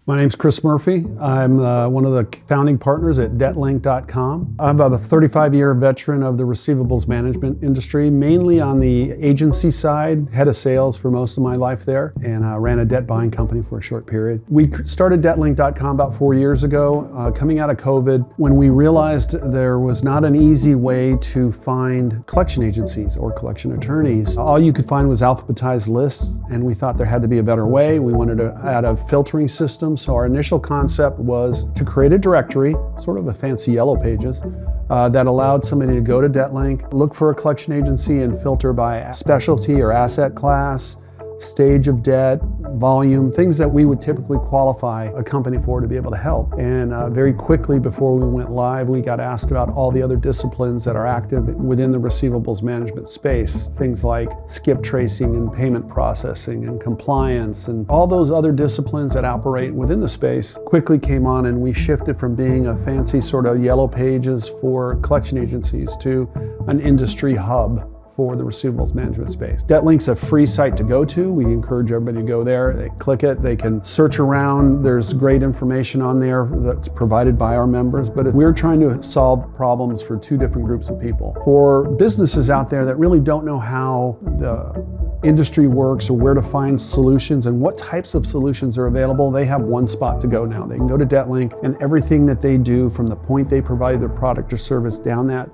My name's Chris Murphy. I'm one of the founding partners at DebtLink.com. I'm about a 35-year veteran of the receivables management industry, mainly on the agency side, head of sales for most of my life there, and ran a debt buying company for a short period. We started DebtLink.com about 4 years ago, coming out of COVID, when we realized there was not an easy way to find collection agencies or collection attorneys. All you could find was alphabetized lists, and we thought there had to be a better way. We wanted to add a filtering system. So our initial concept was to create a directory, sort of a fancy yellow pages, that allowed somebody to go to DebtLink, look for a collection agency and filter by specialty or asset class, stage of debt, volume, things that we would typically qualify a company for to be able to help. And very quickly before we went live, we got asked about all the other disciplines that are active within the receivables management space. Things like skip tracing and payment processing and compliance and all those other disciplines that operate within the space quickly came on, and we shifted from being a fancy sort of yellow pages for collection agencies to an industry hub for the receivables management space. DebtLink's a free site to go to. We encourage everybody to go there. They click it, they can search around. There's great information on there that's provided by our members, but we're trying to solve problems for two different groups of people. For businesses out there that really don't know how the industry works or where to find solutions and what types of solutions are available, they have one spot to go now. They can go to DebtLink, and everything that they do from the point they provide their product or service down that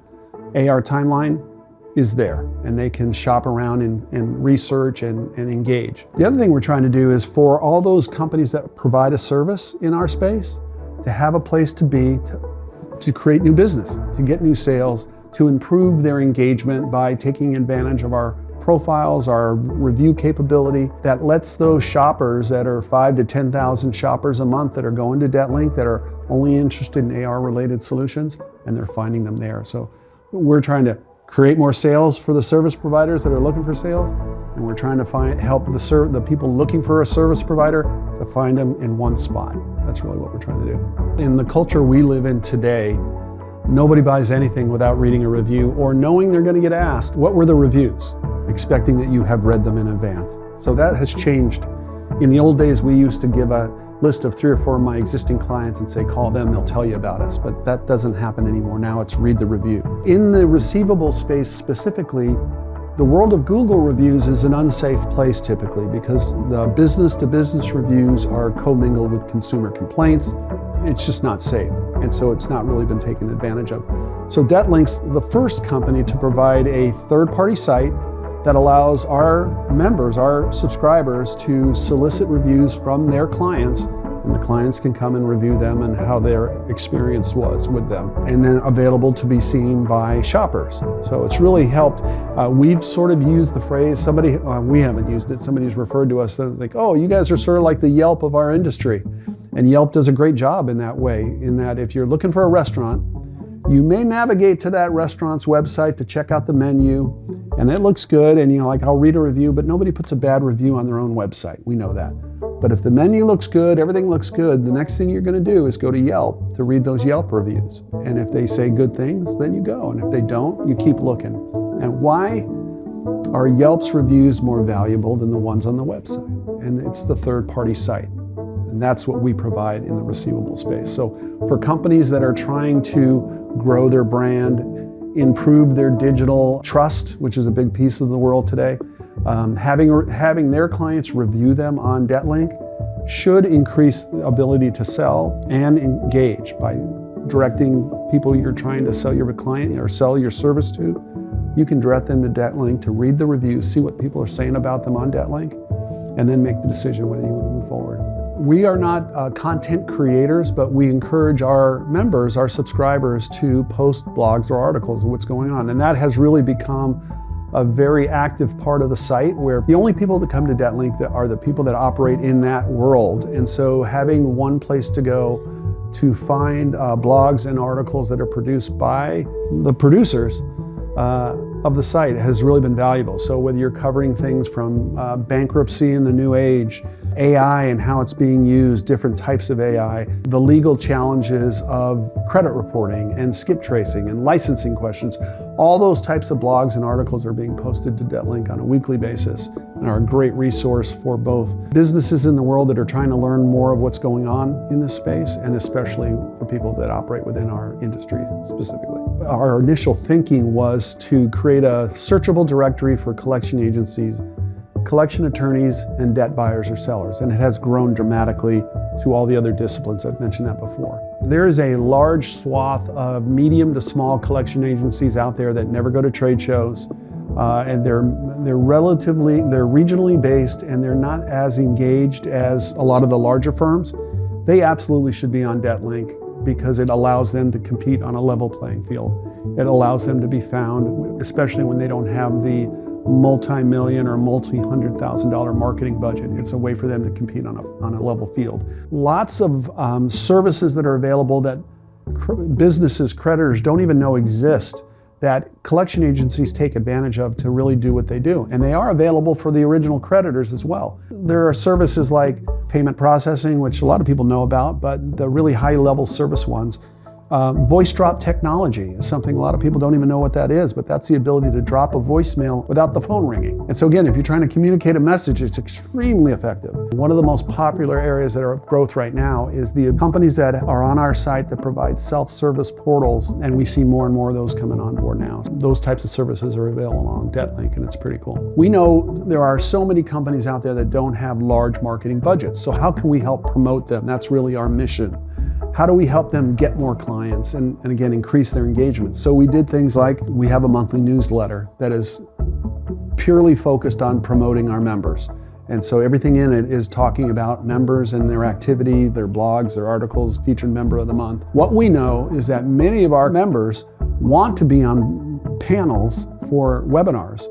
AR timeline is there, and they can shop around and research and engage. The other thing we're trying to do is for all those companies that provide a service in our space to have a place to be, to create new business, to get new sales, to improve their engagement by taking advantage of our profiles, our review capability that lets those shoppers that are 5,000 to 10,000 shoppers a month that are going to DebtLink that are only interested in AR related solutions, and they're finding them there. So we're trying to create more sales for the service providers that are looking for sales, and we're trying to help the people looking for a service provider to find them in one spot. That's really what we're trying to do. In the culture we live in today, nobody buys anything without reading a review or knowing they're going to get asked, what were the reviews, expecting that you have read them in advance. So that has changed. In the old days, we used to give a list of 3 or 4 of my existing clients and say, call them, they'll tell you about us. But that doesn't happen anymore. Now it's read the review. In the receivable space specifically, the world of Google reviews is an unsafe place typically because the business-to-business reviews are commingled with consumer complaints. It's just not safe. And so it's not really been taken advantage of. So DebtLink's the first company to provide a third-party site that allows our members, our subscribers, to solicit reviews from their clients, and the clients can come and review them and how their experience was with them, and then available to be seen by shoppers. So it's really helped. We've sort of used the phrase, we haven't used it, somebody's referred to us like, oh, you guys are sort of like the Yelp of our industry. And Yelp does a great job in that way, in that if you're looking for a restaurant, you may navigate to that restaurant's website to check out the menu, and it looks good, and you're like, I'll read a review, but nobody puts a bad review on their own website. We know that. But if the menu looks good, everything looks good, the next thing you're going to do is go to Yelp to read those Yelp reviews. And if they say good things, then you go. And if they don't, you keep looking. And why are Yelp's reviews more valuable than the ones on the website? And it's the third-party site. And that's what we provide in the receivable space. So for companies that are trying to grow their brand, improve their digital trust, which is a big piece of the world today, having their clients review them on DebtLink should increase the ability to sell and engage by directing people you're trying to sell your client or sell your service to. You can direct them to DebtLink to read the reviews, see what people are saying about them on DebtLink, and then make the decision whether you want to move forward. We are not content creators, but we encourage our members, our subscribers, to post blogs or articles of what's going on. And that has really become a very active part of the site, where the only people that come to DebtLink are the people that operate in that world. And so having one place to go to find blogs and articles that are produced by the producers of the site has really been valuable. So whether you're covering things from bankruptcy in the new age, AI and how it's being used, different types of AI, the legal challenges of credit reporting and skip tracing and licensing questions, all those types of blogs and articles are being posted to DebtLink on a weekly basis. and are a great resource for both businesses in the world that are trying to learn more of what's going on in this space, and especially for people that operate within our industry specifically. Our initial thinking was to create a searchable directory for collection agencies, collection attorneys, and debt buyers or sellers, and it has grown dramatically to all the other disciplines. I've mentioned that before. There is a large swath of medium to small collection agencies out there that never go to trade shows, and they're regionally based, and they're not as engaged as a lot of the larger firms. They absolutely should be on DebtLink because it allows them to compete on a level playing field. It allows them to be found, especially when they don't have the multi-million or multi-$100,000 marketing budget. It's a way for them to compete on a level field. Lots of services that are available that businesses, creditors don't even know exist, that collection agencies take advantage of to really do what they do. And they are available for the original creditors as well. There are services like payment processing, which a lot of people know about, but the really high-level service ones. Voice drop technology is something a lot of people don't even know what that is, but that's the ability to drop a voicemail without the phone ringing. And so again, if you're trying to communicate a message, it's extremely effective. One of the most popular areas that are of growth right now is the companies that are on our site that provide self-service portals, and we see more and more of those coming on board now. Those types of services are available on DebtLink, and it's pretty cool. We know there are so many companies out there that don't have large marketing budgets, so how can we help promote them? That's really our mission. How do we help them get more clients and again, increase their engagement? So we did things like, we have a monthly newsletter that is purely focused on promoting our members. And so everything in it is talking about members and their activity, their blogs, their articles, featured member of the month. What we know is that many of our members want to be on panels for webinars,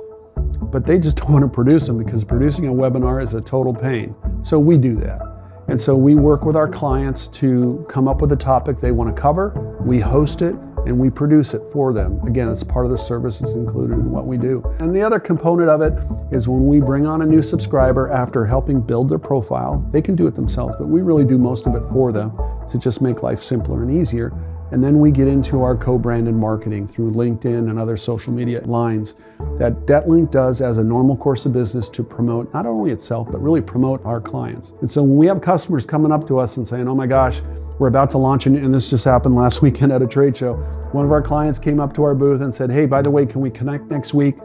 but they just don't want to produce them because producing a webinar is a total pain. So we do that. And so we work with our clients to come up with a topic they want to cover, we host it, and we produce it for them. Again, it's part of the services included in what we do. And the other component of it is when we bring on a new subscriber after helping build their profile, they can do it themselves, but we really do most of it for them to just make life simpler and easier. And then we get into our co-branded marketing through LinkedIn and other social media lines that DebtLink does as a normal course of business to promote not only itself, but really promote our clients. And so when we have customers coming up to us and saying, oh my gosh, we're about to launch, and this just happened last weekend at a trade show. One of our clients came up to our booth and said, hey, by the way, can we connect next week?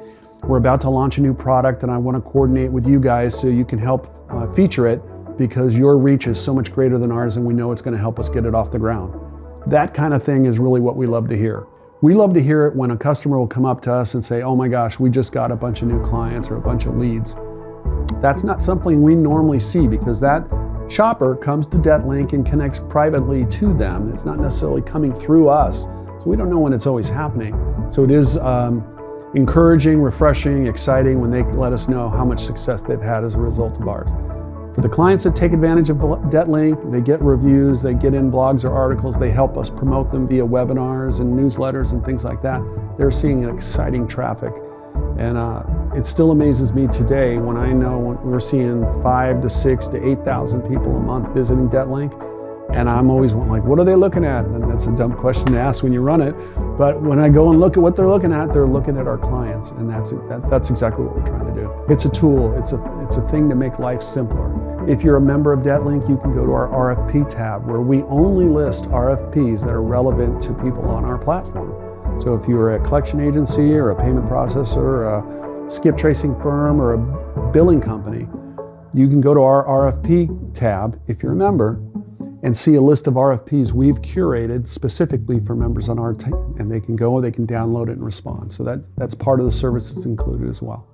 We're about to launch a new product and I want to coordinate with you guys so you can help feature it because your reach is so much greater than ours and we know it's going to help us get it off the ground. That kind of thing is really what we love to hear. We love to hear it when a customer will come up to us and say, oh my gosh, we just got a bunch of new clients or a bunch of leads. That's not something we normally see because that shopper comes to DebtLink and connects privately to them. It's not necessarily coming through us. So we don't know when it's always happening. So it is encouraging, refreshing, exciting when they let us know how much success they've had as a result of ours. For the clients that take advantage of DebtLink, they get reviews, they get in blogs or articles, they help us promote them via webinars and newsletters and things like that. They're seeing an exciting traffic. And it still amazes me today when I know we're seeing 5,000 to 6,000 to 8,000 people a month visiting DebtLink. And I'm always like, what are they looking at? And that's a dumb question to ask when you run it. But when I go and look at what they're looking at our clients. And that's exactly what we're trying to do. It's a tool, it's a thing to make life simpler. If you're a member of DebtLink, you can go to our RFP tab where we only list RFPs that are relevant to people on our platform. So if you're a collection agency or a payment processor or a skip tracing firm or a billing company, you can go to our RFP tab if you're a member and see a list of RFPs we've curated specifically for members on our team. And they can go, they can download it and respond. So that's part of the services included as well.